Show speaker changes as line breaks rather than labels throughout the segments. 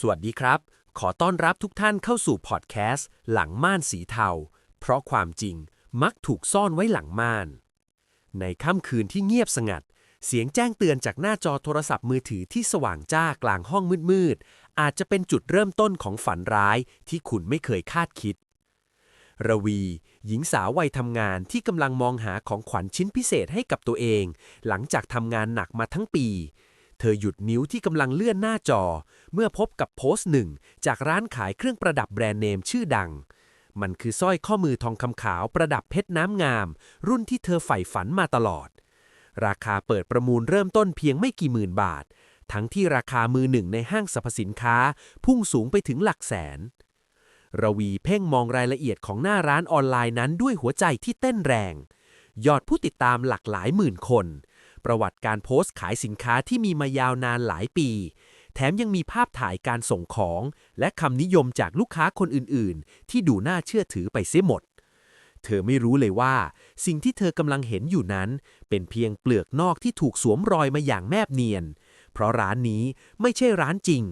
สวัสดีครับ ขอต้อนรับทุกท่านเข้าสู่พอดแคสต์หลังม่านสีเทา เพราะความจริงมักถูกซ่อนไว้หลังม่าน ในค่ำคืนที่เงียบสงัด เสียงแจ้งเตือนจากหน้าจอโทรศัพท์มือถือที่สว่างจ้ากลางห้องมืดๆ อาจจะเป็นจุดเริ่มต้นของฝันร้ายที่คุณไม่เคยคาดคิด ระวี หญิงสาววัยทำงานที่กำลังมองหาของขวัญชิ้นพิเศษให้กับตัวเอง หลังจากทำงานหนักมาทั้งปี เธอหยุดนิ้วที่กำลังเลื่อนหน้าจอ เมื่อพบกับโพสต์หนึ่งจากร้านขายเครื่องประดับแบรนด์เนมชื่อดัง มันคือสร้อยข้อมือทองคำขาวประดับเพชรน้ำงาม รุ่นที่เธอใฝ่ฝันมาตลอด ราคาเปิดประมูลเริ่มต้นเพียงไม่กี่หมื่นบาท ทั้งที่ราคามือหนึ่งในห้างสรรพสินค้าพุ่งสูงไปถึงหลักแสน ระวีเพ่งมองรายละเอียดของหน้าร้านออนไลน์นั้นด้วยหัวใจที่เต้นแรง ยอดผู้ติดตามหลักหลายหมื่นคน ประวัติการโพสต์ขายสินค้าที่มีมายาวนานหลายปี แถมยังมีภาพถ่ายการส่งของ และคำนิยมจากลูกค้าคนอื่นๆ ที่ดูน่าเชื่อถือไปเสียหมด เธอไม่รู้เลยว่าสิ่งที่เธอกำลังเห็นอยู่นั้นเป็นเพียงเปลือกนอกที่ถูกสวมรอยมาอย่างแนบเนียน เพราะร้านนี้ไม่ใช่ร้านจริง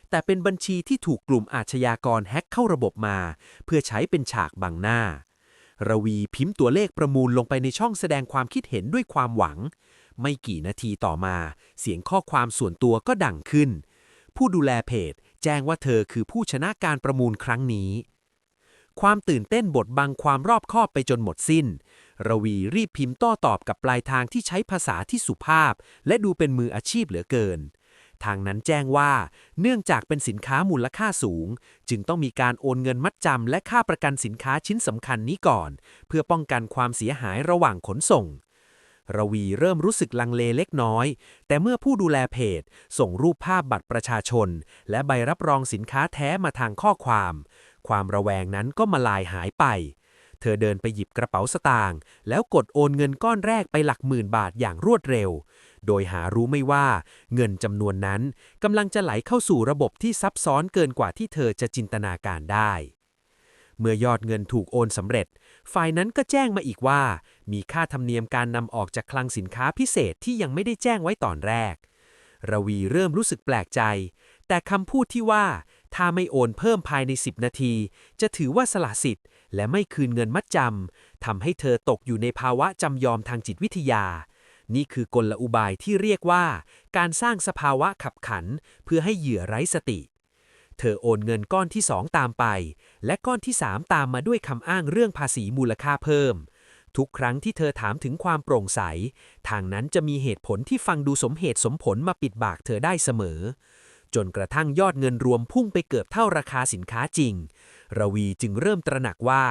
แต่เป็นบัญชีที่ถูกกลุ่มอาชญากรแฮ็กเข้าระบบมาเพื่อใช้เป็นฉากบังหน้า ระวีพิมพ์ตัวเลขประมูลลงไปในช่องแสดงความคิดเห็นด้วยความหวัง ไม่กี่นาทีต่อมาเสียงข้อความส่วนตัวก็ดังขึ้น ผู้ดูแลเพจแจ้งว่าเธอคือผู้ชนะการประมูลครั้งนี้ ความตื่นเต้นบดบังความรอบคอบไปจนหมดสิ้น ระวีรีบพิมพ์โต้ตอบกับปลายทางที่ใช้ภาษาที่สุภาพและดูเป็นมืออาชีพเหลือเกิน ทางนั้นแจ้งว่าเนื่องจากเป็นสินค้ามูลค่าสูงจึงต้องมีการโอนเงินมัดจำและค่าประกันสินค้าชิ้นสำคัญนี้ก่อนเพื่อป้องกันความเสียหายระหว่างขนส่ง ระวีเริ่มรู้สึกลังเลเล็กน้อยแต่เมื่อผู้ดูแลเพจส่งรูปภาพบัตรประชาชนและใบรับรองสินค้าแท้มาทางข้อความระแวงนั้นก็มาลายหายไป เธอเดินไปหยิบกระเป๋าสตางค์แล้วกดโอนเงินก้อนแรกไปหลักหมื่นบาทอย่างรวดเร็ว โดยหารู้ไม่ว่าเงินจำนวนนั้นกำลังจะไหลเข้าสู่ระบบที่ซับซ้อนเกินกว่าที่เธอจะจินตนาการได้ เมื่อยอดเงินถูกโอนสำเร็จ ฝ่ายนั้นก็แจ้งมาอีกว่ามีค่าธรรมเนียมการนำออกจากคลังสินค้าพิเศษที่ยังไม่ได้แจ้งไว้ตอนแรก ระวีเริ่มรู้สึกแปลกใจ แต่คำพูดที่ว่าถ้าไม่โอนเพิ่มภายใน10 นาทีจะถือว่าสละสิทธิ์และไม่คืนเงินมัดจำทำให้เธอตกอยู่ในภาวะจำยอมทางจิตวิทยา นี่คือกลอุบายที่เรียกว่าการสร้างสภาวะขับขันเพื่อให้เหยื่อไร้สติ เธอโอนเงินก้อนที่2ตามไปและก้อนที่3ตามมาด้วยคำอ้างเรื่องภาษีมูลค่าเพิ่มทุกครั้งที่เธอถามถึงความโปร่งใสทางนั้นจะมีเหตุผลที่ฟังดูสมเหตุสมผลมาปิดปากเธอได้เสมอจนกระทั่งยอดเงินรวมพุ่งไปเกือบเท่าราคาสินค้าจริงระวีจึงเริ่มตระหนักว่า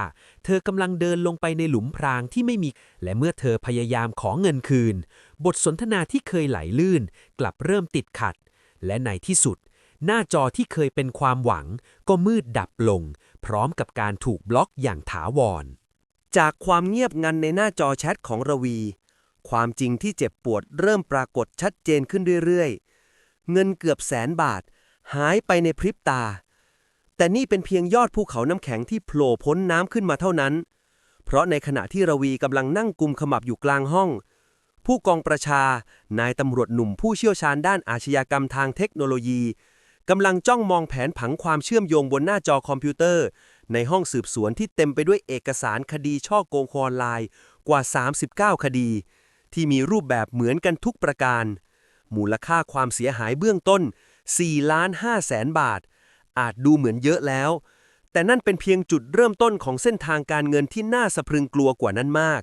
เธอกำลังเดินลงไปในหลุมพรางที่ไม่มีและเมื่อเธอพยายามขอเงินคืนบทสนทนาที่เคยไหลลื่นกลับเริ่มติดขัดและในที่สุดหน้าจอที่เคยเป็นความหวังก็มืดดับลงพร้อมกับการถูกบล็อกอย่างถาวร
จากความเงียบงันในหน้าจอแชทของระวีความจริงที่เจ็บปวดเริ่มปรากฏชัดเจนขึ้นเรื่อยๆเงินเกือบ100,000 บาทหายไปในพริบตาแต่นี่เป็นเพียงยอดภูเขาน้ำแข็งที่โผล่พ้นน้ำขึ้นมาเท่านั้นเพราะในขณะที่ระวีกำลังนั่งกุมขมับอยู่กลางห้องผู้กองประชานายตำรวจหนุ่มผู้เชี่ยวชาญด้านอาชญากรรมทางเทคโนโลยีกำลังจ้องมองแผนผังความเชื่อมโยงบนหน้าจอคอมพิวเตอร์ในห้องสืบสวนที่เต็มไปด้วยเอกสารคดีฉ้อโกงออนไลน์กว่า39คดีที่มีรูปแบบเหมือนกันทุกประการมูลค่าความเสียหายเบื้องต้น4,500,000 บาทอาจดูเหมือนเยอะแล้วแต่นั่นเป็นเพียงจุดเริ่มต้นของเส้นทางการเงินที่น่าสะพรึงกลัวกว่านั้นมาก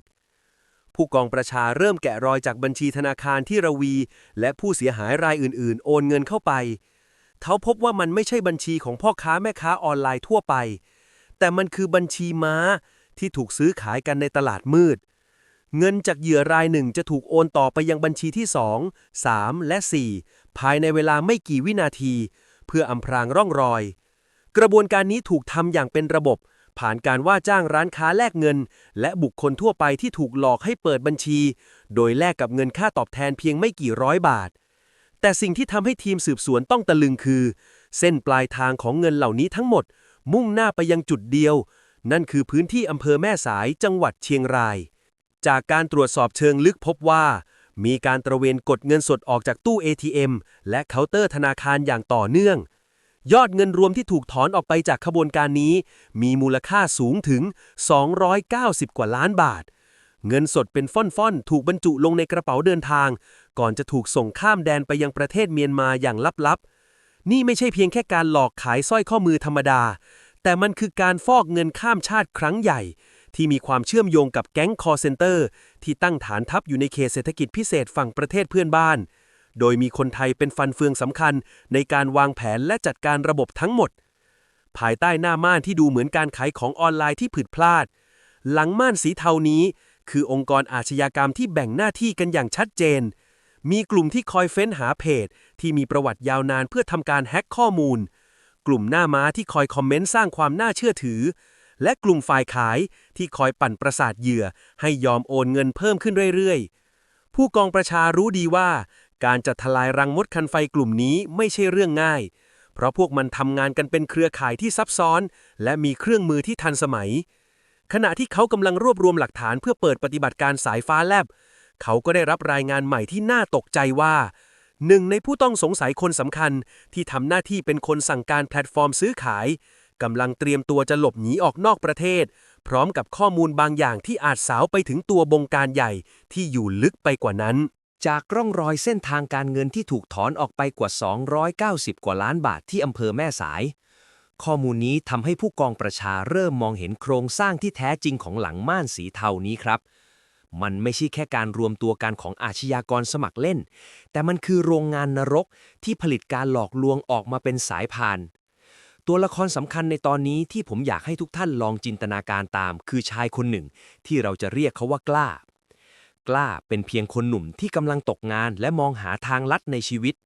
ผู้กองประชาเริ่มแกะรอยจากบัญชีธนาคารที่ระวีและผู้เสียหายรายอื่นๆโอนเงินเข้าไปเขาพบว่ามันไม่ใช่บัญชีของพ่อค้าแม่ค้าออนไลน์ทั่วไปแต่มันคือบัญชีม้าที่ถูกซื้อขายกันในตลาดมืดเงินจากเหยื่อรายหนึ่งจะถูกโอนต่อไปยังบัญชีที่2 3และ4ภายในเวลาไม่กี่วินาทีเพื่ออำพรางร่องรอยกระบวนการนี้ถูกทำอย่างเป็นระบบผ่านการว่าจ้างร้านค้าแลกเงินและบุคคลทั่วไปที่ถูกหลอกให้เปิดบัญชีโดยแลกกับเงินค่าตอบแทนเพียงไม่กี่ร้อยบาทแต่สิ่งที่ทำให้ทีมสืบสวนต้องตะลึงคือเส้นปลายทางของเงินเหล่านี้ทั้งหมดมุ่งหน้าไปยังจุดเดียวนั่นคือพื้นที่อำเภอแม่สายจังหวัดเชียงรายจากการตรวจสอบเชิงลึกพบว่ามีการตระเวนกดเงินสดออกจากตู้ ATM และเคาน์เตอร์ธนาคารอย่างต่อเนื่อง ยอดเงินรวมที่ถูกถอนออกไปจากขบวนการนี้มีมูลค่าสูงถึง290 กว่าล้านบาทเงินสดเป็นฟ่อนๆถูกบรรจุลงในกระเป๋าเดินทางก่อนจะถูกส่งข้ามแดนไปยังประเทศเมียนมาอย่างลับๆนี่ไม่ใช่เพียงแค่การหลอกขายสร้อยข้อมือธรรมดาแต่มันคือการฟอกเงินข้ามชาติครั้งใหญ่ที่มีความเชื่อมโยงกับแก๊งคอลเซ็นเตอร์ที่ตั้งฐานทัพอยู่ในเขตเศรษฐกิจพิเศษฝั่งประเทศเพื่อนบ้านโดยมีคนไทยเป็นฟันเฟืองสำคัญในการวางแผนและจัดการระบบทั้งหมดภายใต้หน้าม่านที่ดูเหมือนการขายของออนไลน์ที่ผิดพลาดหลังม่านสีเทานี้คือองค์กรอาชญากรรมที่แบ่งหน้าที่กันอย่างชัดเจนมีกลุ่มที่คอยเฟ้นหาเพจที่มีประวัติยาวนานเพื่อทำการแฮ็กข้อมูลกลุ่มหน้าม้าที่คอยคอมเมนต์สร้างความน่าเชื่อถือและกลุ่มฝ่ายขายที่คอยปั่นประสาทเหยื่อให้ยอมโอนเงินเพิ่มขึ้นเรื่อยๆผู้กองประชารู้ดีว่าการจะทลายรังมดคันไฟกลุ่มนี้ไม่ใช่เรื่องง่ายเพราะพวกมันทำงานกันเป็นเครือข่ายที่ซับซ้อนและมีเครื่องมือที่ทันสมัยขณะที่เขากำลังรวบรวมหลักฐานเพื่อเปิดปฏิบัติการสายฟ้าแลบเขาก็ได้รับรายงานใหม่ที่น่าตกใจว่าหนึ่งในผู้ต้องสงสัยคนสำคัญที่ทำหน้าที่เป็นคนสั่งการแพลตฟอร์มซื้อขายกำลังเตรียมตัวจะหลบหนีออกนอกประเทศพร้อมกับข้อมูลบางอย่างที่อาจสาวไปถึงตัวบงการใหญ่ที่อยู่ลึกไปกว่านั้น
จากร่องรอยเส้นทางการเงินที่ถูกถอนออกไปกว่า290 กว่าล้านบาทที่อำเภอแม่สายข้อมูลนี้ทำให้ผู้กองประชาเริ่มมองเห็นโครงสร้างที่แท้จริงของหลังม่านสีเทานี้ครับมันไม่ใช่แค่การรวมตัวกันของอาชญากรสมัครเล่นแต่มันคือโรงงานนรกที่ผลิตการหลอกลวงออกมาเป็นสายพานตัวละครสำคัญในตอนนี้ที่ผมอยากให้ทุกท่านลองจินตนาการตามคือชายคนหนึ่งที่เราจะเรียกเขาว่ากล้ากล้าเป็นเพียงคนหนุ่มที่กำลังตกงานและมองหาทางลัดในชีวิต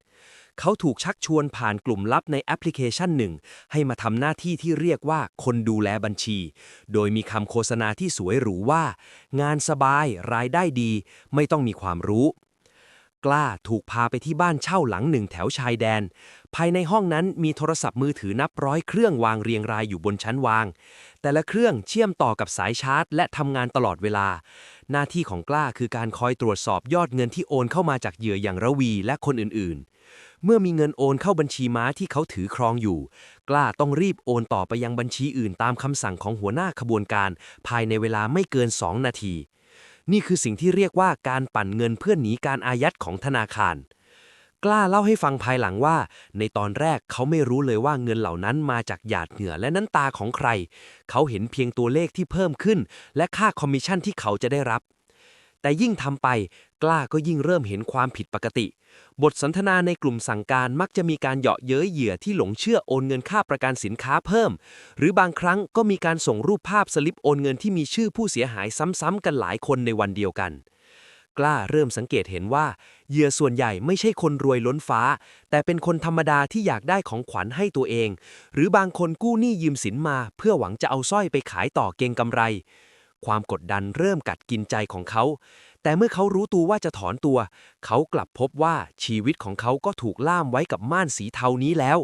เขาถูกชักชวนผ่านกลุ่มลับในแอปพลิเคชันหนึ่งให้มาทำหน้าที่ที่เรียกว่าคนดูแลบัญชีโดยมีคำโฆษณาที่สวยหรูว่างานสบายรายได้ดีไม่ต้องมีความรู้กล้าถูกพาไปที่บ้านเช่าหลังหนึ่งแถวชายแดนภายในห้องนั้นมีโทรศัพท์มือถือนับร้อยเครื่องวางเรียงรายอยู่บนชั้นวางแต่ละเครื่องเชื่อมต่อกับสายชาร์จและทำงานตลอดเวลาหน้าที่ของกล้าคือการคอยตรวจสอบยอดเงินที่โอนเข้ามาจากเหยื่ออย่างระวีและคนอื่นๆเมื่อมีเงินโอนเข้าบัญชีม้าที่เขาถือครองอยู่กล้าต้องรีบโอนต่อไปยังบัญชีอื่นตามคำสั่งของหัวหน้าขบวนการภายในเวลาไม่เกิน2 นาทีนี่คือสิ่งที่เรียกว่าการปั่นเงินเพื่อหนีการอายัดของธนาคารกล้าเล่าให้ฟังภายหลังว่าในตอนแรกเขาไม่รู้เลยว่าเงินเหล่านั้นมาจากหยาดเหงื่อและน้ำตาของใครเขาเห็นเพียงตัวเลขที่เพิ่มขึ้นและค่าคอมมิชชั่นที่เขาจะได้รับแต่ยิ่งทำไปกล้าก็ยิ่งเริ่มเห็นความผิดปกติบทสนทนาในกลุ่มสั่งการมักจะมีการเยาะเย้ยเหยื่อที่หลงเชื่อโอนเงินค่าประกันสินค้าเพิ่มหรือบางครั้งก็มีการส่งรูปภาพสลิปโอนเงินที่มีชื่อผู้เสียหายซ้ำๆกันหลายคนในวันเดียวกันกล้าเริ่มสังเกตเห็นว่าเหยื่อส่วนใหญ่ไม่ใช่คนรวยล้นฟ้าแต่เป็นคนธรรมดาที่อยากได้ของขวัญให้ตัวเองหรือบางคนกู้หนี้ยืมสินมาเพื่อหวังจะเอาสร้อยไปขายต่อเก็งกำไรความกดดันเริ่มกัดกินใจของเขาแต่เมื่อเขารู้ตัวว่าจะถอนตัวเขากลับพบว่าชีวิตของเขาก็ถูกล่ามไว้กับม่านสีเทานี้แล้ว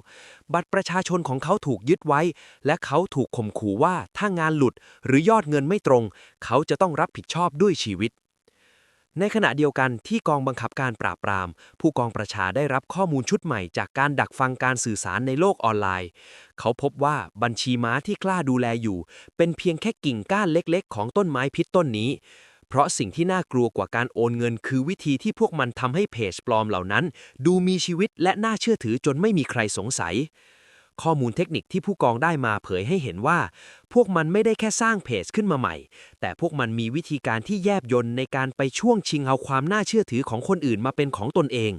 บัตรประชาชนของเขาถูกยึดไว้และเขาถูกข่มขู่ว่าถ้างานหลุดหรือยอดเงินไม่ตรงเขาจะต้องรับผิดชอบด้วยชีวิตในขณะเดียวกันที่กองบังคับการปราบปรามผู้กองประชาได้รับข้อมูลชุดใหม่จากการดักฟังการสื่อสารในโลกออนไลน์เขาพบว่าบัญชีม้าที่กล้าดูแลอยู่เป็นเพียงแค่กิ่งก้านเล็กๆของต้นไม้พิษต้นนี้เพราะสิ่งที่น่ากลัวกว่าการโอนเงินคือวิธีที่พวกมันทำให้เพจปลอมเหล่านั้นดูมีชีวิตและน่าเชื่อถือจนไม่มีใครสงสัยข้อมูลเทคนิคที่ผู้กองได้มาเผยให้เห็นว่าพวกมันไม่ได้แค่สร้างเพจขึ้นมาใหม่แต่พวกมันมีวิธีการที่แยบยลในการไปช่วงชิงเอาความน่าเชื่อถือของคนอื่นมาเป็นของตนเอง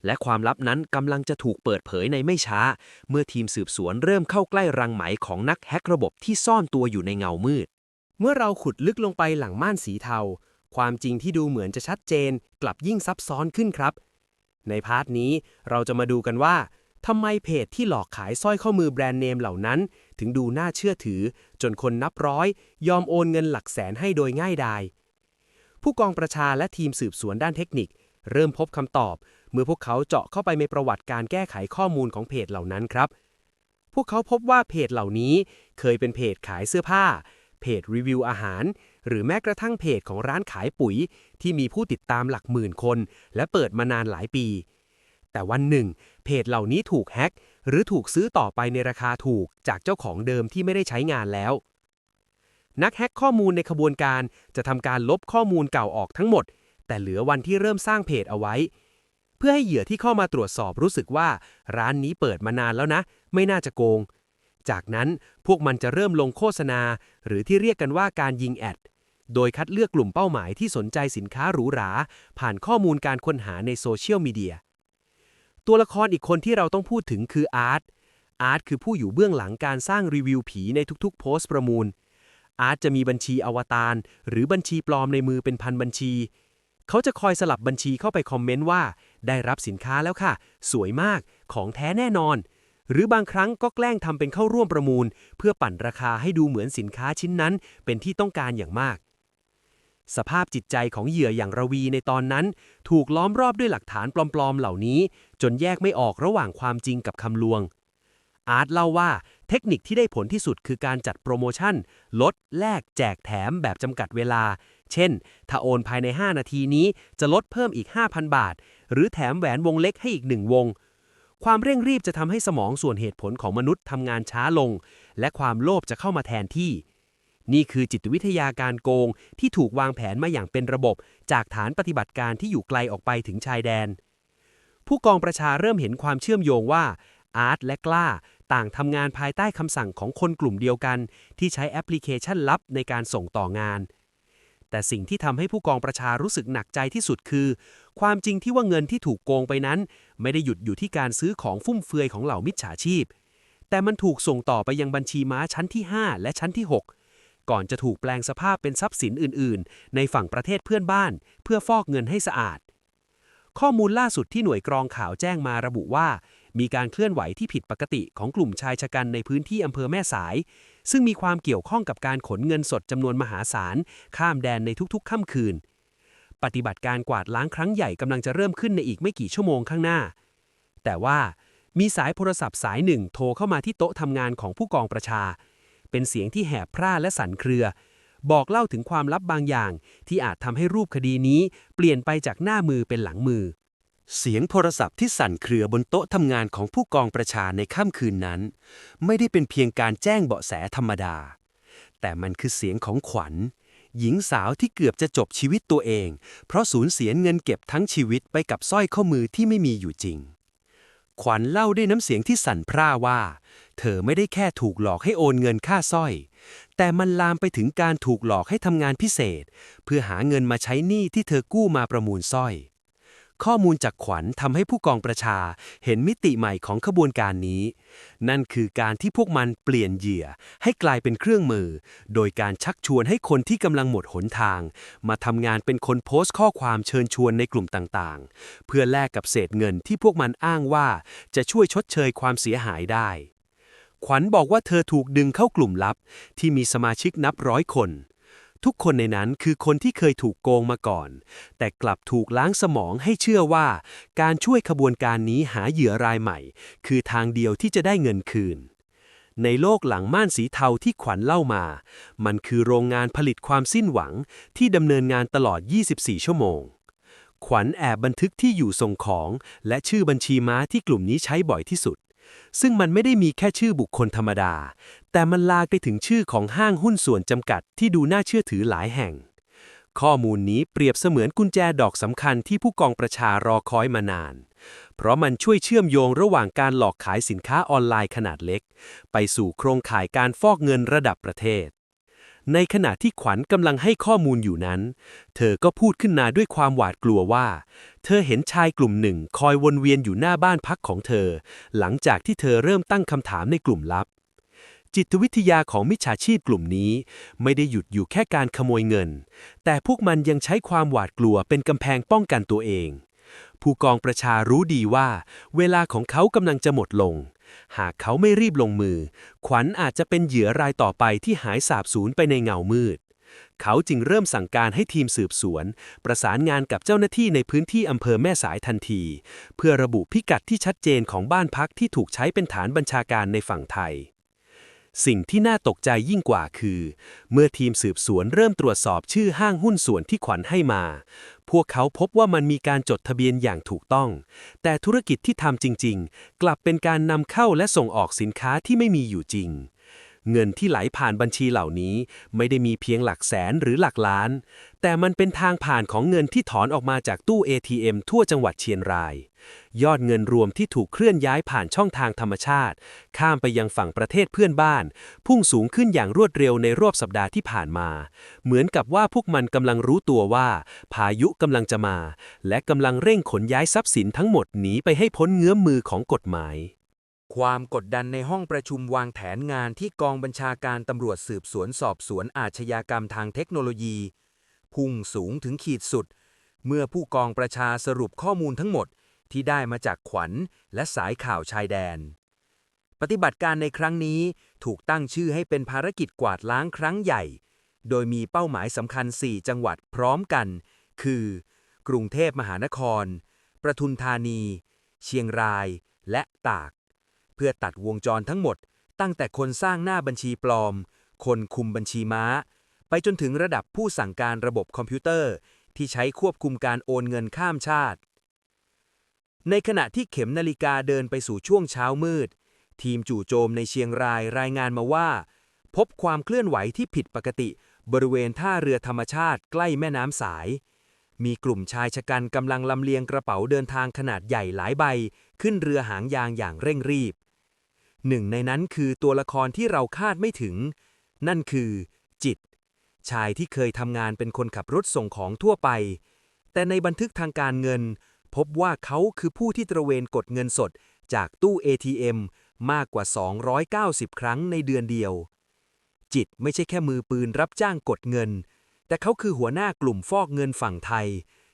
และความลับนั้นกำลังจะถูกเปิดเผยในไม่ช้าเมื่อทีมสืบสวนเริ่มเข้าใกล้รังไหมของนักแฮกระบบที่ซ่อนตัวอยู่ในเงามืดเมื่อเราขุดลึกลงไปหลังม่านสีเทาความจริงที่ดูเหมือนจะชัดเจนกลับยิ่งซับซ้อนขึ้นครับในพาร์ทนี้เราจะมาดูกันว่าทำไมเพจที่หลอกขายสร้อยข้อมือแบรนด์เนมเหล่านั้นถึงดูน่าเชื่อถือจนคนนับร้อยยอมโอนเงินหลักแสนให้โดยง่ายดายผู้กองประชาและทีมสืบสวนด้านเทคนิคเริ่มพบคำตอบเมื่อพวกเขาเจาะเข้าไปในประวัติการแก้ไขข้อมูลของเพจเหล่านั้นครับพวกเขาพบว่าเพจเหล่านี้เคยเป็นเพจขายเสื้อผ้าเพจรีวิวอาหารหรือแม้กระทั่งเพจของร้านขายปุ๋ยที่มีผู้ติดตามหลักหมื่นคนและเปิดมานานหลายปีแต่วันหนึ่งเพจเหล่านี้ถูกแฮ็ก หรือถูกซื้อต่อไปในราคาถูกจากเจ้าของเดิมที่ไม่ได้ใช้งานแล้ว นักแฮ็กข้อมูลในขบวนการจะทำการลบข้อมูลเก่าออกทั้งหมดแต่เหลือวันที่เริ่มสร้างเพจเอาไว้เพื่อให้เหยื่อที่เข้ามาตรวจสอบรู้สึกว่าร้านนี้เปิดมานานแล้วนะไม่น่าจะโกงจากนั้นพวกมันจะเริ่มลงโฆษณาหรือที่เรียกกันว่าการยิงแอดโดยคัดเลือกกลุ่มเป้าหมายที่สนใจสินค้าหรูหราผ่านข้อมูลการค้นหาในโซเชียลมีเดียตัวละครอีกคนที่เราต้องพูดถึงคืออาร์ตคือผู้อยู่เบื้องหลังการสร้างรีวิวผีในทุกๆโพสต์ประมูลอาร์ตจะมีบัญชีอวตารหรือบัญชีปลอมในมือเป็นพันบัญชีเขาจะคอยสลับบัญชีเข้าไปคอมเมนต์ว่าได้รับสินค้าแล้วค่ะสวยมากของแท้แน่นอนหรือบางครั้งก็แกล้งทำเป็นเข้าร่วมประมูลเพื่อปั่นราคาให้ดูเหมือนสินค้าชิ้นนั้นเป็นที่ต้องการอย่างมากสภาพจิตใจของเหยื่ออย่างระวีในตอนนั้นถูกล้อมรอบด้วยหลักฐานปลอมๆเหล่านี้จนแยกไม่ออกระหว่างความจริงกับคำลวงอาร์ตเล่าว่าเทคนิคที่ได้ผลที่สุดคือการจัดโปรโมชั่นลดแลกแจกแถมแบบจำกัดเวลาเช่นถ้าโอนภายใน5นาทีนี้จะลดเพิ่มอีก 5,000 บาทหรือแถมแหวนวงเล็กให้อีก1วงความเร่งรีบจะทำให้สมองส่วนเหตุผลของมนุษย์ทำงานช้าลงและความโลภจะเข้ามาแทนที่นี่คือจิตวิทยาการโกงที่ถูกวางแผนมาอย่างเป็นระบบจากฐานปฏิบัติการที่อยู่ไกลออกไปถึงชายแดนผู้กองประชาเริ่มเห็นความเชื่อมโยงว่าอาร์ตและกล้าต่างทำงานภายใต้คำสั่งของคนกลุ่มเดียวกันที่ใช้แอปพลิเคชันลับในการส่งต่องานแต่สิ่งที่ทำให้ผู้กองประชารู้สึกหนักใจที่สุดคือความจริงที่ว่าเงินที่ถูกโกงไปนั้นไม่ได้หยุดอยู่ที่การซื้อของฟุ่มเฟือยของเหล่ามิจฉาชีพแต่มันถูกส่งต่อไปยังบัญชีม้าชั้นที่5และชั้นที่6ก่อนจะถูกแปลงสภาพเป็นทรัพย์สินอื่นๆในฝั่งประเทศเพื่อนบ้านเพื่อฟอกเงินให้สะอาดข้อมูลล่าสุดที่หน่วยกรองข่าวแจ้งมาระบุว่ามีการเคลื่อนไหวที่ผิดปกติของกลุ่มชายชะกันในพื้นที่อำเภอแม่สายซึ่งมีความเกี่ยวข้องกับการขนเงินสดจำนวนมหาศาลข้ามแดนในทุกๆค่ำคืนปฏิบัติการกวาดล้างครั้งใหญ่กำลังจะเริ่มขึ้นในอีกไม่กี่ชั่วโมงข้างหน้าแต่ว่ามีสายโทรศัพท์สายหนึ่งโทรเข้ามาที่โต๊ะทำงานของผู้กองประชาเป็นเสียงที่แหบพร่าและสั่นเครือบอกเล่าถึงความลับบางอย่างที่อาจทำให้รูปคดีนี้เปลี่ยนไปจากหน้ามือเป็นหลังมือเสียงโทรศัพท์ที่สั่นเครือบนโต๊ะทำงานของผู้กองประชาในค่ำคืนนั้นไม่ได้เป็นเพียงการแจ้งเบาะแสธรรมดาแต่มันคือเสียงของขวัญหญิงสาวที่เกือบจะจบชีวิตตัวเองเพราะสูญเสียเงินเก็บทั้งชีวิตไปกับสร้อยข้อมือที่ไม่มีอยู่จริงขวัญเล่าด้วยน้ำเสียงที่สั่นพร่าว่าเธอไม่ได้แค่ถูกหลอกให้โอนเงินค่าสร้อยแต่มันลามไปถึงการถูกหลอกให้ทำงานพิเศษเพื่อหาเงินมาใช้หนี้ที่เธอกู้มาประมูลสร้อยข้อมูลจากขวัญทำให้ผู้กองประชาเห็นมิติใหม่ของขบวนการนี้นั่นคือการที่พวกมันเปลี่ยนเหยื่อให้กลายเป็นเครื่องมือโดยการชักชวนให้คนที่กำลังหมดหนทางมาทำงานเป็นคนโพสต์ข้อความเชิญชวนในกลุ่มต่างๆเพื่อแลกกับเศษเงินที่พวกมันอ้างว่าจะช่วยชดเชยความเสียหายได้ขวัญบอกว่าเธอถูกดึงเข้ากลุ่มลับที่มีสมาชิกนับร้อยคนทุกคนในนั้นคือคนที่เคยถูกโกงมาก่อนแต่กลับถูกล้างสมองให้เชื่อว่าการช่วยขบวนการนี้หาเหยื่อรายใหม่คือทางเดียวที่จะได้เงินคืนในโลกหลังม่านสีเทาที่ขวัญเล่ามามันคือโรงงานผลิตความสิ้นหวังที่ดำเนินงานตลอด24ชั่วโมงขวัญแอบบันทึกที่อยู่ส่งของและชื่อบัญชีม้าที่กลุ่มนี้ใช้บ่อยที่สุดซึ่งมันไม่ได้มีแค่ชื่อบุคคลธรรมดาแต่มันลากไปถึงชื่อของห้างหุ้นส่วนจำกัดที่ดูน่าเชื่อถือหลายแห่งข้อมูลนี้เปรียบเสมือนกุญแจดอกสำคัญที่ผู้กองประชารอคอยมานานเพราะมันช่วยเชื่อมโยงระหว่างการหลอกขายสินค้าออนไลน์ขนาดเล็กไปสู่โครงข่ายการฟอกเงินระดับประเทศในขณะที่ขวัญกำลังให้ข้อมูลอยู่นั้นเธอก็พูดขึ้นมาด้วยความหวาดกลัวว่าเธอเห็นชายกลุ่มหนึ่งคอยวนเวียนอยู่หน้าบ้านพักของเธอหลังจากที่เธอเริ่มตั้งคำถามในกลุ่มลับจิตวิทยาของมิจฉาชีพกลุ่มนี้ไม่ได้หยุดอยู่แค่การขโมยเงินแต่พวกมันยังใช้ความหวาดกลัวเป็นกำแพงป้องกันตัวเองผู้กองประชารู้ดีว่าเวลาของเขากำลังจะหมดลงหากเขาไม่รีบลงมือขวัญอาจจะเป็นเหยื่อรายต่อไปที่หายสาบสูญไปในเงามืดเขาจึงเริ่มสั่งการให้ทีมสืบสวนประสานงานกับเจ้าหน้าที่ในพื้นที่อำเภอแม่สายทันทีเพื่อระบุพิกัดที่ชัดเจนของบ้านพักที่ถูกใช้เป็นฐานบัญชาการในฝั่งไทย
สิ่งที่น่าตกใจยิ่งกว่าคือ เมื่อทีมสืบสวนเริ่มตรวจสอบชื่อห้างหุ้นส่วนที่ขวัญให้มา พวกเขาพบว่ามันมีการจดทะเบียนอย่างถูกต้อง แต่ธุรกิจที่ทำจริงๆ กลับเป็นการนำเข้าและส่งออกสินค้าที่ไม่มีอยู่จริง เงินที่ไหลผ่านบัญชีเหล่านี้ไม่ได้มีเพียงหลักแสนหรือหลักล้าน แต่มันเป็นทางผ่านของเงินที่ถอนออกมาจากตู้ ATM ทั่วจังหวัดเชียงราย ยอดเงินรวมที่ถูกเคลื่อนย้ายผ่านช่องทางธรรมชาติข้ามไปยังฝั่งประเทศเพื่อนบ้านพุ่งสูงขึ้นอย่างรวดเร็วในรอบสัปดาห์ที่ผ่านมาเหมือนกับว่าพวกมันกำลังรู้ตัวว่าพายุกำลังจะมาและกำลังเร่งขนย้ายทรัพย์สินทั้งหมดหนีไปให้พ้นเงื้อมมือของกฎหมาย
ความกดดันในห้องประชุมวางแผนงานที่กองบัญชาการตำรวจสืบสวนสอบสวนอาชญากรรมทางเทคโนโลยีพุ่งสูงถึงขีดสุดเมื่อผู้กองประชาสรุปข้อมูลทั้งหมดที่ได้มาจากขวัญและสายข่าวชายแดนปฏิบัติการในครั้งนี้ถูกตั้งชื่อให้เป็นภารกิจกวาดล้างครั้งใหญ่โดยมีเป้าหมายสำคัญ4จังหวัดพร้อมกันคือกรุงเทพมหานครปทุมธานีเชียงรายและตากเพื่อตัดวงจรทั้งหมดตั้งแต่คนสร้างหน้าบัญชีปลอมคนคุมบัญชีม้าไปจนถึงระดับผู้สั่งการระบบคอมพิวเตอร์ที่ใช้ควบคุมการโอนเงินข้ามชาติในขณะที่เข็มนาฬิกาเดินไปสู่ช่วงเช้ามืดทีมจู่โจมในเชียงรายรายงานมาว่าพบความเคลื่อนไหวที่ผิดปกติบริเวณท่าเรือธรรมชาติใกล้แม่น้ำสายมีกลุ่มชายชะกันกำลังลำเลียงกระเป๋าเดินทางขนาดใหญ่หลายใบขึ้นเรือหางยางอย่างเร่งรีบหนึ่งในนั้นคือตัวละครที่เราคาดไม่ถึงนั่นคือจิตชายที่เคยทำงานเป็นคนขับรถส่งของทั่วไปแต่ในบันทึกทางการเงินพบว่าเขาคือผู้ที่ตระเวนกดเงินสดจากตู้ ATM มากกว่า290ครั้งในเดือนเดียวจิตไม่ใช่แค่มือปืนรับจ้างกดเงินแต่เขาคือหัวหน้ากลุ่มฟอกเงินฝั่งไทย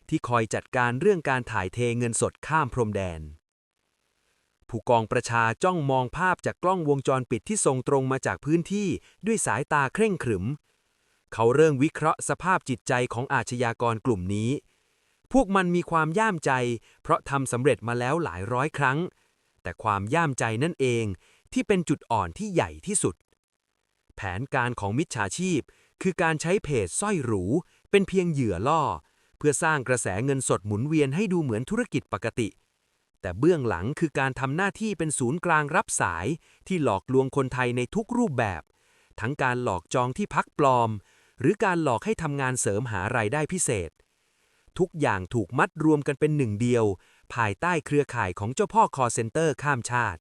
ที่คอยจัดการเรื่องการถ่ายเทเงินสดข้ามพรมแดนผู้กองประชาจ้องมองภาพจากกล้องวงจรปิดที่ส่งตรงมาจากพื้นที่ด้วยสายตาเคร่งขรึมเขาเริ่มวิเคราะห์สภาพจิตใจของอาชญากรกลุ่มนี้พวกมันมีความย่ามใจเพราะทำสำเร็จมาแล้วหลายร้อยครั้งแต่ความย่ามใจนั่นเองที่เป็นจุดอ่อนที่ใหญ่ที่สุดแผนการของมิจฉาชีพคือการใช้เพจสร้อยหรูเป็นเพียงเหยื่อล่อเพื่อสร้างกระแสเงินสดหมุนเวียนให้ดูเหมือนธุรกิจปกติแต่เบื้องหลังคือการทำหน้าที่เป็นศูนย์กลางรับสายที่หลอกลวงคนไทยในทุกรูปแบบทั้งการหลอกจองที่พักปลอมหรือการหลอกให้ทำงานเสริมหารายได้พิเศษทุกอย่างถูกมัดรวมกันเป็นหนึ่งเดียวภายใต้เครือข่ายของเจ้าพ่อคอลเซ็นเตอร์ข้ามชาติ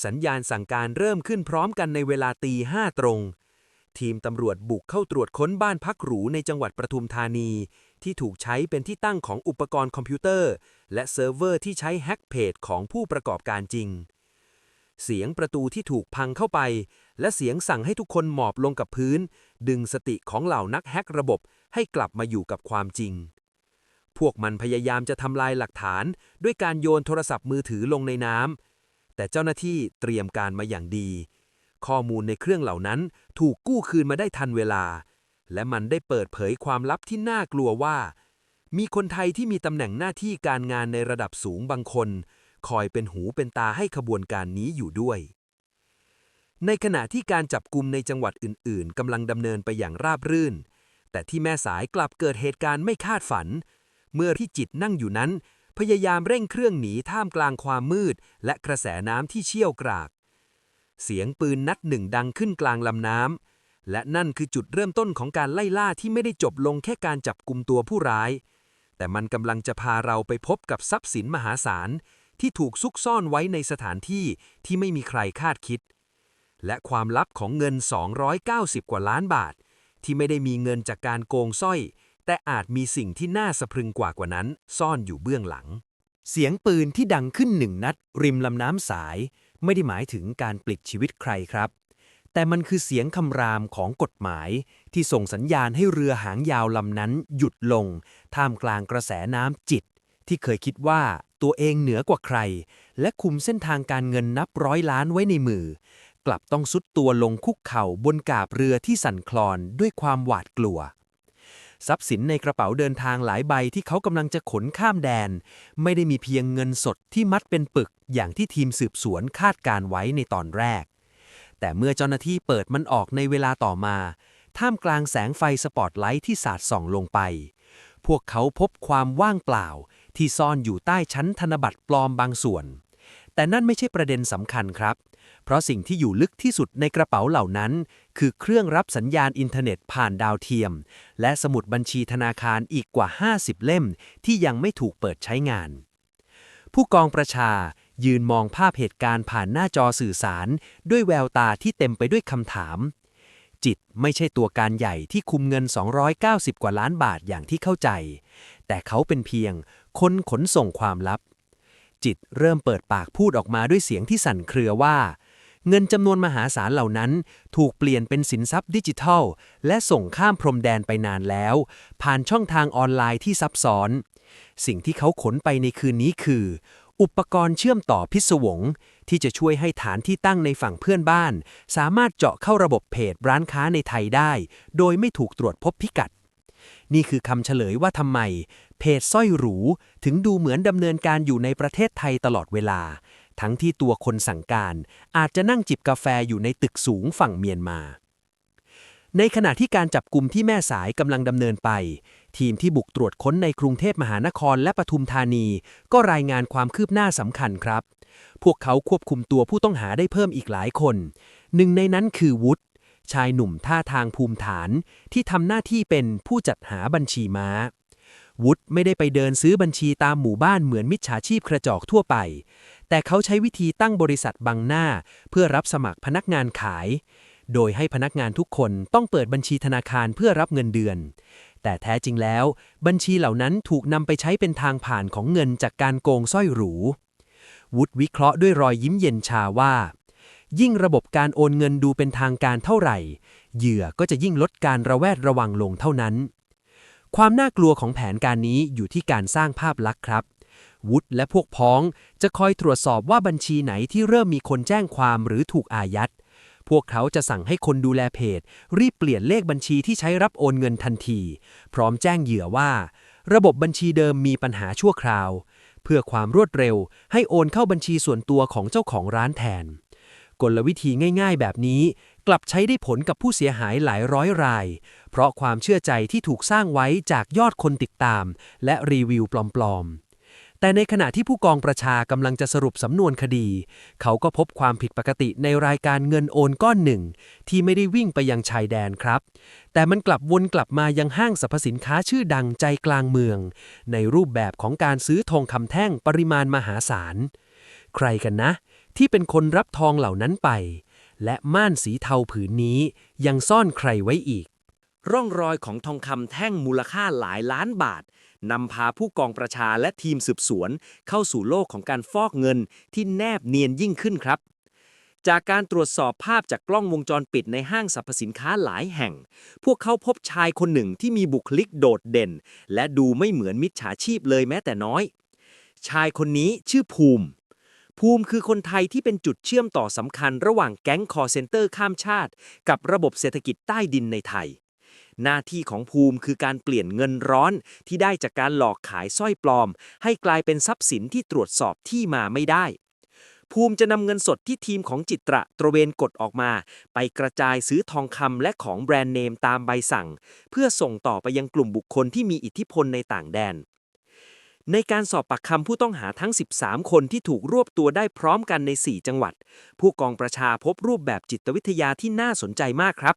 สัญญาณสั่งการเริ่มขึ้นพร้อมกันในเวลา05:00 ตรงทีมตำรวจบุกเข้าตรวจค้นบ้านพักหรูในจังหวัดปทุมธานีที่ถูกใช้เป็นที่ตั้งของอุปกรณ์คอมพิวเตอร์และเซิร์ฟเวอร์ที่ใช้แฮ็กเพจของผู้ประกอบการจริงเสียงประตูที่ถูกพังเข้าไปและเสียงสั่งให้ทุกคนหมอบลงกับพื้นดึงสติของเหล่านักแฮ็กระบบให้กลับมาอยู่กับความจริงพวกมันพยายามจะทำลายหลักฐานด้วยการโยนโทรศัพท์มือถือลงในน้ำแต่เจ้าหน้าที่เตรียมการมาอย่างดีข้อมูลในเครื่องเหล่านั้นถูกกู้คืนมาได้ทันเวลาและมันได้เปิดเผยความลับที่น่ากลัวว่ามีคนไทยที่มีตำแหน่งหน้าที่การงานในระดับสูงบางคนคอยเป็นหูเป็นตาให้ขบวนการนี้อยู่ด้วยในขณะที่การจับกุมในจังหวัดอื่นๆกำลังดำเนินไปอย่างราบรื่นแต่ที่แม่สายกลับเกิดเหตุการณ์ไม่คาดฝันเมื่อที่จิตนั่งอยู่นั้นพยายามเร่งเครื่องหนีท่ามกลางความมืดและกระแสน้ำที่เชี่ยวกรากเสียงปืนนัดหนึ่งดังขึ้นกลางลำน้ำและนั่นคือจุดเริ่มต้นของการไล่ล่าที่ไม่ได้จบลงแค่การจับกุมตัวผู้ร้ายแต่มันกำลังจะพาเราไปพบกับทรัพย์สินมหาศาลที่ถูกซุกซ่อนไว้ในสถานที่ที่ไม่มีใครคาดคิดและความลับของเงิน290 กว่าล้านบาทที่ไม่ได้มีเงินจากการโกงสร้อยแต่อาจมีสิ่งที่น่าสะพรึงกว่านั้นซ่อนอยู่เบื้องหลังเสียงปืนที่ดังขึ้น1 นัดริมลำน้ำสายไม่ได้หมายถึงการปลิดชีวิตใครครับแต่มันคือเสียงคำรามของกฎหมายที่ส่งสัญญาณให้เรือหางยาวลำนั้นหยุดลงท่ามกลางกระแสน้ำจิตที่เคยคิดว่าตัวเองเหนือกว่าใครและคุมเส้นทางการเงินนับร้อยล้านไว้ในมือกลับต้องซุดตัวลงคุกเข่าบนกาบเรือที่สั่นคลอนด้วยความหวาดกลัวทรัพย์สินในกระเป๋าเดินทางหลายใบที่เขากำลังจะขนข้ามแดนไม่ได้มีเพียงเงินสดที่มัดเป็นปึกอย่างที่ทีมสืบสวนคาดการไว้ในตอนแรก แต่เมื่อเจ้าหน้าที่เปิดมันออกในเวลาต่อมาท่ามกลางแสงไฟสปอตไลท์ที่สาดส่องลงไปพวกเขาพบความว่างเปล่าที่ซ่อนอยู่ใต้ชั้นธนบัตรปลอมบางส่วนแต่นั่นไม่ใช่ประเด็นสำคัญครับเพราะสิ่งที่อยู่ลึกที่สุดในกระเป๋าเหล่านั้นคือเครื่องรับสัญญาณอินเทอร์เน็ตผ่านดาวเทียมและสมุดบัญชีธนาคารอีกกว่า50เล่มที่ยังไม่ถูกเปิดใช้งานผู้กองประชายืนมองภาพเหตุการณ์ผ่านหน้าจอสื่อสารด้วยแววตาที่เต็มไปด้วยคำถามจิตไม่ใช่ตัวการใหญ่ที่คุมเงิน290กว่าล้านบาทอย่างที่เข้าใจแต่เขาเป็นเพียงคนขนส่งความลับจิตเริ่มเปิดปากพูดออกมาด้วยเสียงที่สั่นเครือว่าเงินจำนวนมหาศาลเหล่านั้นถูกเปลี่ยนเป็นสินทรัพย์ดิจิทัลและส่งข้ามพรมแดนไปนานแล้วผ่านช่องทางออนไลน์ที่ซับซ้อนสิ่งที่เขาขนไปในคืนนี้คืออุปกรณ์เชื่อมต่อพิศวงที่จะช่วยให้ฐานที่ตั้งในฝั่งเพื่อนบ้านสามารถเจาะเข้าระบบเพจร้านค้าในไทยได้โดยไม่ถูกตรวจพบพิกัดนี่คือคำเฉลยว่าทำไมเพจสร้อยหรูถึงดูเหมือนดำเนินการอยู่ในประเทศไทยตลอดเวลาทั้งที่ตัวคนสั่งการอาจจะนั่งจิบกาแฟอยู่ในตึกสูงฝั่งเมียนมาในขณะที่การจับกลุ่มที่แม่สายกำลังดำเนินไปทีมที่บุกตรวจค้นในกรุงเทพมหานครและปทุมธานีก็รายงานความคืบหน้าสำคัญครับพวกเขาควบคุมตัวผู้ต้องหาได้เพิ่มอีกหลายคนหนึ่งในนั้นคือวุฒิชายหนุ่มท่าทางภูมิฐานที่ทำหน้าที่เป็นผู้จัดหาบัญชีม้าวุฒิไม่ได้ไปเดินซื้อบัญชีตามหมู่บ้านเหมือนมิจฉาชีพกระจอกทั่วไปแต่เขาใช้วิธีตั้งบริษัทบังหน้าเพื่อรับสมัครพนักงานขายโดยให้พนักงานทุกคนต้องเปิดบัญชีธนาคารเพื่อรับเงินเดือนแต่แท้จริงแล้วบัญชีเหล่านั้นถูกนำไปใช้เป็นทางผ่านของเงินจากการโกงสร้อยหรูวุฒิวิเคราะห์ด้วยรอยยิ้มเย็นชาว่ายิ่งระบบการโอนเงินดูเป็นทางการเท่าไหร่เหยื่อก็จะยิ่งลดการระแวดระวังลงเท่านั้นความน่ากลัวของแผนการนี้อยู่ที่การสร้างภาพลักษณ์ครับวุฒิและพวกพ้องจะคอยตรวจสอบว่าบัญชีไหนที่เริ่มมีคนแจ้งความหรือถูกอายัดพวกเขาจะสั่งให้คนดูแลเพจรีบเปลี่ยนเลขบัญชีที่ใช้รับโอนเงินทันทีพร้อมแจ้งเหยื่อว่าระบบบัญชีเดิมมีปัญหาชั่วคราวเพื่อความรวดเร็วให้โอนเข้าบัญชีส่วนตัวของเจ้าของร้านแทนกลวิธีง่ายๆแบบนี้กลับใช้ได้ผลกับผู้เสียหายหลายร้อยรายเพราะความเชื่อใจที่ถูกสร้างไว้จากยอดคนติดตามและรีวิวปลอมๆแต่ในขณะที่ผู้กองประชากำลังจะสรุปสำนวนคดีเขาก็พบความผิดปกติในรายการเงินโอนก้อนหนึ่งที่ไม่ได้วิ่งไปยังชายแดนครับแต่มันกลับวนกลับมายังห้างสรรพสินค้าชื่อดังใจกลางเมืองในรูปแบบของการซื้อทองคำแท่งปริมาณมหาศาลใครกันนะที่เป็นคนรับทองเหล่านั้นไปและม่านสีเทาผืนนี้ยังซ่อนใครไว้อีกร่องรอยของทองคำแท่งมูลค่าหลายล้านบาทนำพาผู้กองประชาและทีมสืบสวนเข้าสู่โลกของการฟอกเงินที่แนบเนียนยิ่งขึ้นครับจากการตรวจสอบภาพจากกล้องวงจรปิดในห้างสรรพสินค้าหลายแห่งพวกเขาพบชายคนหนึ่งที่มีบุคลิกโดดเด่นและดูไม่เหมือนมิจฉาชีพเลยแม้แต่น้อยชายคนนี้ชื่อภูมิคือคนไทยที่เป็นจุดเชื่อมต่อสำคัญระหว่างแก๊งคอลเซ็นเตอร์ข้ามชาติกับระบบเศรษฐกิจใต้ดินในไทยหน้าที่ของภูมิคือการเปลี่ยนเงินร้อนที่ได้จากการหลอกขายสร้อยปลอมให้กลายเป็นทรัพย์สินที่ตรวจสอบที่มาไม่ได้ภูมิจะนำเงินสดที่ทีมของจิตระตระเวนกดออกมาไปกระจายซื้อทองคำและของแบรนด์เนมตามใบสั่งเพื่อส่งต่อไปยังกลุ่มบุคคลที่มีอิทธิพลในต่างแดนในการสอบปากคำผู้ต้องหาทั้ง13คนที่ถูกรวบตัวได้พร้อมกันใน4จังหวัดผู้กองประชาพบรูปแบบจิตวิทยาที่น่าสนใจมากครับ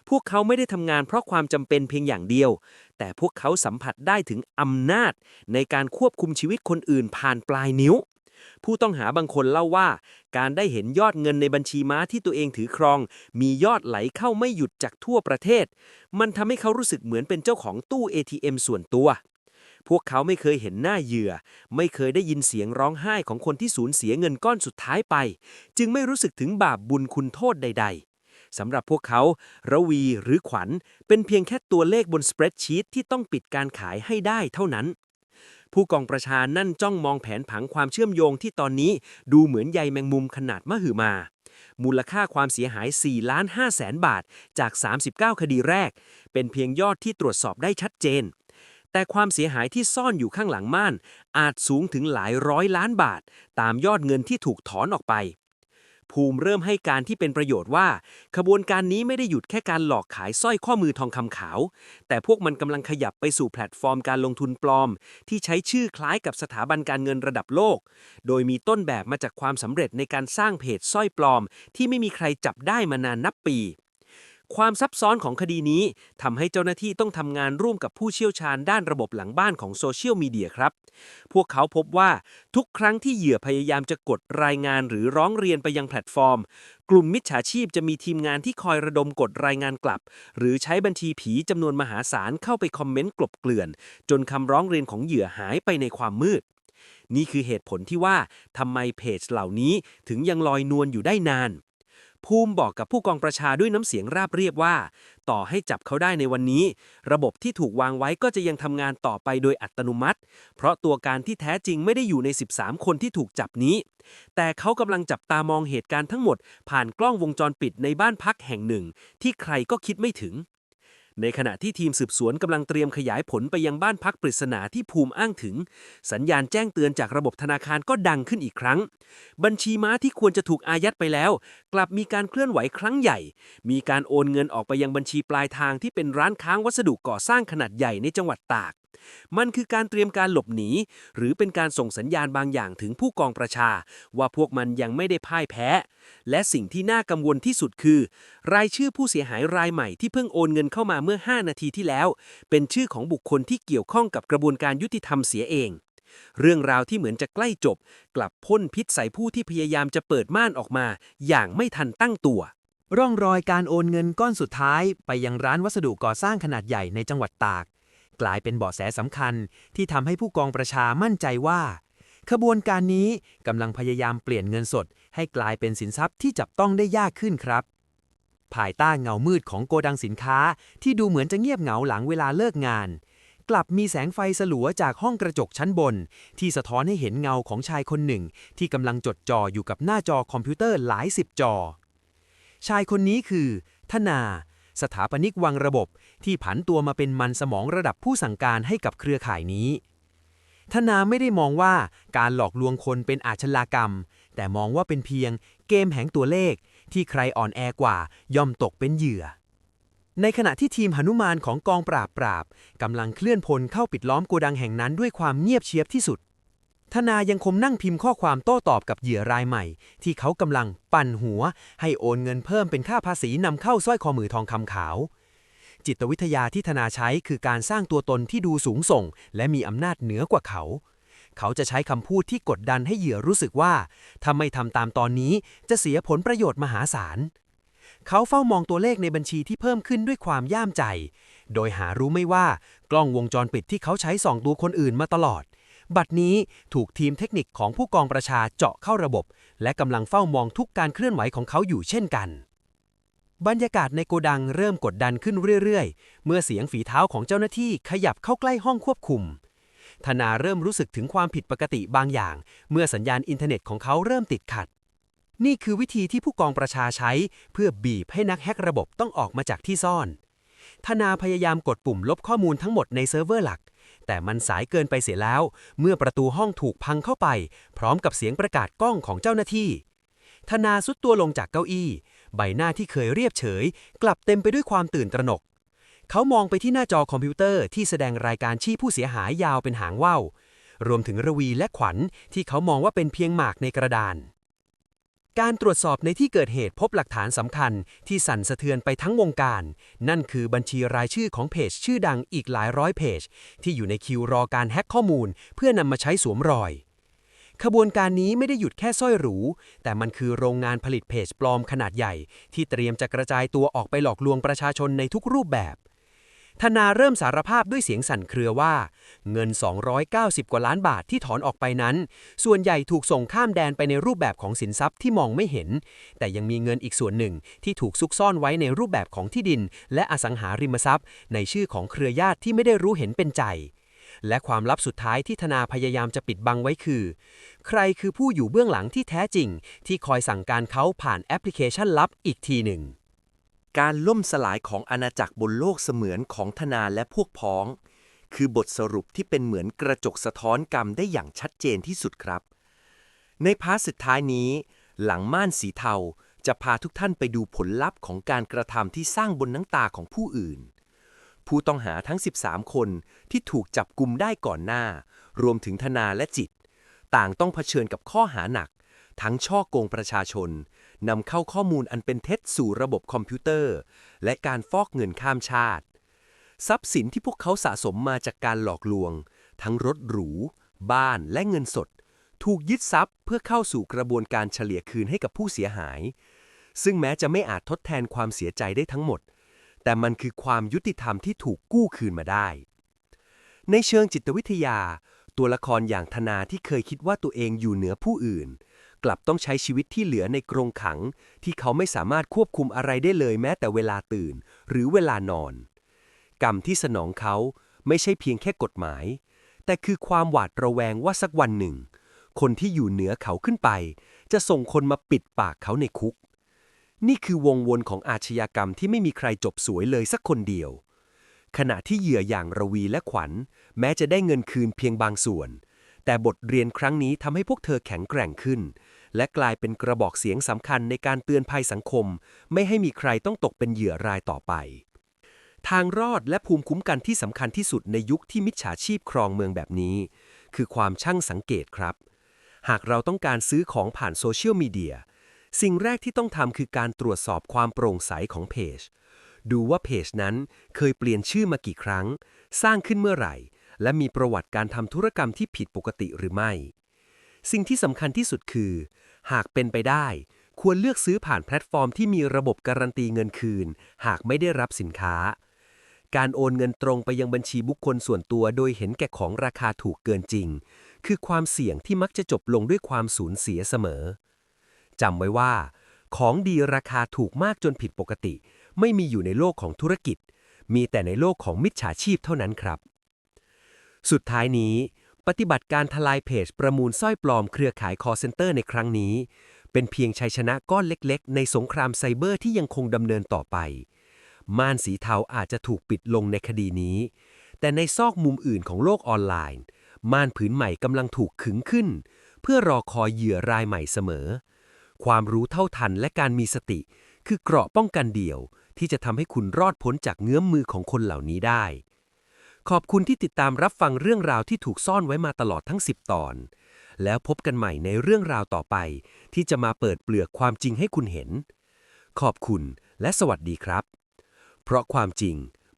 พวกเขาไม่ได้ทำงานเพราะความจำเป็นเพียงอย่างเดียวแต่พวกเขาสัมผัสได้ถึงอำนาจในการควบคุมชีวิตคนอื่นผ่านปลายนิ้วผู้ต้องหาบางคนเล่าว่าการได้เห็นยอดเงินในบัญชีม้าที่ตัวเองถือครองมียอดไหลเข้าไม่หยุดจากทั่วประเทศมันทำให้เขารู้สึกเหมือนเป็นเจ้าของตู้ ATM ส่วนตัวพวกเขาไม่เคยเห็นหน้าเหยื่อไม่เคยได้ยินเสียงร้องไห้ของคนที่สูญเสียเงินก้อนสุดท้ายไปจึงไม่รู้สึกถึงบาปบุญคุณโทษใดๆสำหรับพวกเขาระวีหรือขวัญเป็นเพียงแค่ตัวเลขบนสเปรดชีตที่ต้องปิดการขายให้ได้เท่านั้นผู้กองประชานั่นจ้องมองแผนผังความเชื่อมโยงที่ตอนนี้ดูเหมือนใยแมงมุมขนาดมหึมามูลค่าความเสียหาย 4,500,000 บาทจาก39คดีแรกเป็นเพียงยอดที่ตรวจสอบได้ชัดเจนแต่ความเสียหายที่ซ่อนอยู่ข้างหลังม่านอาจสูงถึงหลายร้อยล้านบาทตามยอดเงินที่ถูกถอนออกไป
ภูมิเริ่มให้การที่เป็นประโยชน์ว่าขบวนการนี้ไม่ได้หยุดแค่การหลอกขายสร้อยข้อมือทองคำขาวแต่พวกมันกำลังขยับไปสู่แพลตฟอร์มการลงทุนปลอมที่ใช้ชื่อคล้ายกับสถาบันการเงินระดับโลกโดยมีต้นแบบมาจากความสำเร็จในการสร้างเพจสร้อยปลอมที่ไม่มีใครจับได้มานานนับปีความซับซ้อนของคดีนี้ทำให้เจ้าหน้าที่ต้องทำงานร่วมกับผู้เชี่ยวชาญด้านระบบหลังบ้านของโซเชียลมีเดียครับพวกเขาพบว่าทุกครั้งที่เหยื่อพยายามจะกดรายงานหรือร้องเรียนไปยังแพลตฟอร์มกลุ่มมิจฉาชีพจะมีทีมงานที่คอยระดมกดรายงานกลับหรือใช้บัญชีผีจำนวนมหาศาลเข้าไปคอมเมนต์กลบเกลื่อนจนคำร้องเรียนของเหยื่อหายไปในความมืดนี่คือเหตุผลที่ว่าทำไมเพจเหล่านี้ถึงยังลอยนวลอยู่ได้นานภูมิบอกกับผู้กองประชาด้วยน้ำเสียงราบเรียบว่าต่อให้จับเขาได้ในวันนี้ระบบที่ถูกวางไว้ก็จะยังทำงานต่อไปโดยอัตโนมัติเพราะตัวการที่แท้จริงไม่ได้อยู่ใน13คนที่ถูกจับนี้แต่เขากำลังจับตามองเหตุการณ์ทั้งหมดผ่านกล้องวงจรปิดในบ้านพักแห่งหนึ่งที่ใครก็คิดไม่ถึงในขณะที่ทีมสืบสวนกำลังเตรียมขยายผลไปยังบ้านพักปริศนาที่ภูมิอ้างถึงสัญญาณแจ้งเตือนจากระบบธนาคารก็ดังขึ้นอีกครั้งบัญชีม้าที่ควรจะถูกอายัดไปแล้วกลับมีการเคลื่อนไหวครั้งใหญ่มีการโอนเงินออกไปยังบัญชีปลายทางที่เป็นร้านค้างวัสดุก่อสร้างขนาดใหญ่ในจังหวัดตากมันคือการเตรียมการหลบหนีหรือเป็นการส่งสัญญาณบางอย่างถึงผู้กองประชาว่าพวกมันยังไม่ได้พ่ายแพ้และสิ่งที่น่ากังวลที่สุดคือรายชื่อผู้เสียหายรายใหม่ที่เพิ่งโอนเงินเข้ามาเมื่อ5นาทีที่แล้วเป็นชื่อของบุคคลที่เกี่ยวข้องกับกระบวนการยุติธรรมเสียเองเรื่องราวที่เหมือนจะใกล้จบกลับพ่นพิษใส่ผู้ที่พยายามจะเปิดม่านออกมาอย่างไม่ทันตั้งตัว
ร่องรอยการโอนเงินก้อนสุดท้ายไปยังร้านวัสดุก่อสร้างขนาดใหญ่ในจังหวัดตากกลายเป็นเบาะแสสำคัญที่ทำให้ผู้กองประชามั่นใจว่าขบวนการนี้กำลังพยายามเปลี่ยนเงินสดให้กลายเป็นสินทรัพย์ที่จับต้องได้ยากขึ้นครับภายใต้เงามืดของโกดังสินค้าที่ดูเหมือนจะเงียบเหงาหลังเวลาเลิกงานกลับมีแสงไฟสลัวจากห้องกระจกชั้นบนที่สะท้อนให้เห็นเงาของชายคนหนึ่งที่กำลังจดจ่ออยู่กับหน้าจอคอมพิวเตอร์หลายสิบจอชายคนนี้คือธนาสถาปนิกวางระบบที่ผันตัวมาเป็นมันสมองระดับผู้สั่งการให้กับเครือข่ายนี้ธนาไม่ได้มองว่าการหลอกลวงคนเป็นอาชญากรรมแต่มองว่าเป็นเพียงเกมแห่งตัวเลขที่ใครอ่อนแอกว่าย่อมตกเป็นเหยื่อในขณะที่ทีมหนุมานของกองปราบกำลังเคลื่อนพลเข้าปิดล้อมโกดังแห่งนั้นด้วยความเงียบเชียบที่สุดธนายังคงนั่งพิมพ์ข้อความโต้ตอบกับเหยื่อรายใหม่ที่เขากำลังปั่นหัวให้โอนเงินเพิ่มเป็นค่าภาษีนำเข้าสร้อยคอมือทองคำขาวจิตวิทยาที่ธนาใช้คือการสร้างตัวตนที่ดูสูงส่งและมีอำนาจเหนือกว่าเขาจะใช้คำพูดที่กดดันให้เหยื่อรู้สึกว่าถ้าไม่ทำตามตอนนี้จะเสียผลประโยชน์มหาศาลเขาเฝ้ามองตัวเลขในบัญชีที่เพิ่มขึ้นด้วยความย่ามใจโดยหารู้ไม่ว่ากล้องวงจรปิดที่เขาใช้ส่องดูคนอื่นมาตลอดบัดนี้ถูกทีมเทคนิคของผู้กองประชาเจาะเข้าระบบและกำลังเฝ้ามองทุกการเคลื่อนไหวของเขาอยู่เช่นกันบรรยากาศในโกดังเริ่มกดดันขึ้นเรื่อยๆเมื่อเสียงฝีเท้าของเจ้าหน้าที่ขยับเข้าใกล้ห้องควบคุมธนาเริ่มรู้สึกถึงความผิดปกติบางอย่างเมื่อสัญญาณอินเทอร์เน็ตของเขาเริ่มติดขัดนี่คือวิธีที่ผู้กองประชาใช้เพื่อบีบให้นักแฮกระบบต้องออกมาจากที่ซ่อนธนาพยายามกดปุ่มลบข้อมูลทั้งหมดในเซิร์ฟเวอร์หลักแต่มันสายเกินไปเสียแล้วเมื่อประตูห้องถูกพังเข้าไปพร้อมกับเสียงประกาศกล้องของเจ้าหน้าที่ธนาซุดตัวลงจากเก้าอี้ใบหน้าที่เคยเรียบเฉยกลับเต็มไปด้วยความตื่นตระหนกเขามองไปที่หน้าจอคอมพิวเตอร์ที่แสดงรายการชี้ผู้เสียหายยาวเป็นหางว่าวรวมถึงระวีและขวัญที่เขามองว่าเป็นเพียงหมากในกระดานการตรวจสอบในที่เกิดเหตุพบหลักฐานสำคัญที่สั่นสะเทือนไปทั้งวงการนั่นคือบัญชีรายชื่อของเพจชื่อดังอีกหลายร้อยเพจที่อยู่ในคิวรอการแฮ็กข้อมูลเพื่อนำมาใช้สวมรอยขบวนการนี้ไม่ได้หยุดแค่สร้อยหรูแต่มันคือโรงงานผลิตเพจปลอมขนาดใหญ่ที่เตรียมจะกระจายตัวออกไปหลอกลวงประชาชนในทุกรูปแบบธนาเริ่มสารภาพด้วยเสียงสั่นเครือว่าเงิน290 กว่าล้านบาทที่ถอนออกไปนั้นส่วนใหญ่ถูกส่งข้ามแดนไปในรูปแบบของสินทรัพย์ที่มองไม่เห็นแต่ยังมีเงินอีกส่วนหนึ่งที่ถูกซุกซ่อนไว้ในรูปแบบของที่ดินและอสังหาริมทรัพย์ในชื่อของเครือญาติที่ไม่ได้รู้เห็นเป็นใจและความลับสุดท้ายที่ธนาพยายามจะปิดบังไว้คือใครคือผู้อยู่เบื้องหลังที่แท้จริงที่คอยสั่งการเขาผ่านแอปพลิเคชันลับอีกทีหนึ่ง
การล่มสลายของอาณาจักรบนโลกเสมือนของธนาและพวกพ้องคือบทสรุปที่เป็นเหมือนกระจกสะท้อนกรรมได้อย่างชัดเจนที่สุดครับในพาร์ทสุดท้ายนี้
หลังม่านสีเทาจะพาทุกท่านไปดูผลลัพธ์ของการกระทำที่สร้างบนน้ำตาของผู้อื่น ผู้ต้องหาทั้ง 13 คนที่ถูกจับกุมได้ก่อนหน้า รวมถึงธนาและจิต ต่างต้องเผชิญกับข้อหาหนัก ทั้งช่อโกงประชาชนนำเข้าข้อมูลอันเป็นเท็จสู่ระบบคอมพิวเตอร์ และการฟอกเงินข้ามชาติ ทรัพย์สินที่พวกเขาสะสมมาจากการหลอกลวง ทั้งรถหรู บ้านและเงินสด ถูกยึดทรัพย์เพื่อเข้าสู่กระบวนการเฉลี่ยคืนให้กับผู้เสียหาย ซึ่งแม้จะไม่อาจทดแทนความเสียใจได้ทั้งหมด แต่มันคือความยุติธรรมที่ถูกกู้คืนมาได้ ในเชิงจิตวิทยา ตัวละครอย่างธนาที่เคยคิดว่าตัวเองอยู่เหนือผู้อื่น กลับต้องใช้ชีวิตที่เหลือในกรงขังที่เขาไม่สามารถควบคุมอะไรได้เลยแม้แต่เวลาตื่นหรือเวลานอน กรรมที่สนองเขาไม่ใช่เพียงแค่กฎหมาย แต่คือความหวาดระแวงว่าสักวันหนึ่ง คนที่อยู่เหนือเขาขึ้นไปจะส่งคนมาปิดปากเขาในคุก นี่คือวงวนของอาชญากรรมที่ไม่มีใครจบสวยเลยสักคนเดียว ขณะที่เหยื่ออย่างระวีและขวัญแม้จะได้เงินคืนเพียงบางส่วน แต่บทเรียนครั้งนี้ทำให้พวกเธอแข็งแกร่งขึ้น และกลายเป็นกระบอกเสียงสำคัญในการเตือนภัยสังคม ไม่ให้มีใครต้องตกเป็นเหยื่อรายต่อไป ทางรอดและภูมิคุ้มกันที่สำคัญที่สุดในยุคที่มิจฉาชีพครองเมืองแบบนี้ คือความช่างสังเกตครับ หากเราต้องการซื้อของผ่านโซเชียลมีเดียสิ่งแรกที่ต้องทำคือการตรวจสอบความโปร่งใสของเพจ ดูว่าเพจนั้นเคยเปลี่ยนชื่อมากี่ครั้ง สร้างขึ้นเมื่อไหร่ และมีประวัติการทำธุรกรรมที่ผิดปกติหรือไม่ สิ่งที่สำคัญที่สุดคือ หากเป็นไปได้ควรเลือกซื้อผ่านแพลตฟอร์มที่มีระบบการันตีเงินคืน หากไม่ได้รับสินค้า การโอนเงินตรงไปยังบัญชีบุคคลส่วนตัวโดยเห็นแก่ของราคาถูกเกินจริง คือความเสี่ยงที่มักจะจบลงด้วยความสูญเสียเสมอจำไว้ว่า ของดีราคาถูกมากจนผิดปกติ ไม่มีอยู่ในโลกของธุรกิจ มีแต่ในโลกของมิจฉาชีพเท่านั้นครับ สุดท้ายนี้ ปฏิบัติการทลายเพจประมูลสร้อยปลอมเครือข่ายคอลเซ็นเตอร์ในครั้งนี้ เป็นเพียงชัยชนะก้อนเล็กๆในสงครามไซเบอร์ที่ยังคงดำเนินต่อไป ม่านสีเทาอาจจะถูกปิดลงในคดีนี้ แต่ในซอกมุมอื่นของโลกออนไลน์ ม่านผืนใหม่กำลังถูกขึงขึ้น เพื่อรอคอยเหยื่อรายใหม่เสมอ ความรู้เท่าทันและการมีสติ คือเกราะป้องกันเดี่ยวที่จะทำให้คุณรอดพ้นจากเงื้อมมือของคนเหล่านี้ได้ ขอบคุณที่ติดตามรับฟังเรื่องราวที่ถูกซ่อนไว้มาตลอดทั้ง 10 ตอน แล้วพบกันใหม่ในเรื่องราวต่อไปที่จะมาเปิดเปลือกความจริงให้คุณเห็น ขอบคุณและสวัสดีครับ เพราะความจริง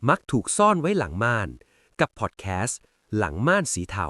มักถูกซ่อนไว้หลังม่านกับพอดแคสต์หลังม่านสีเทา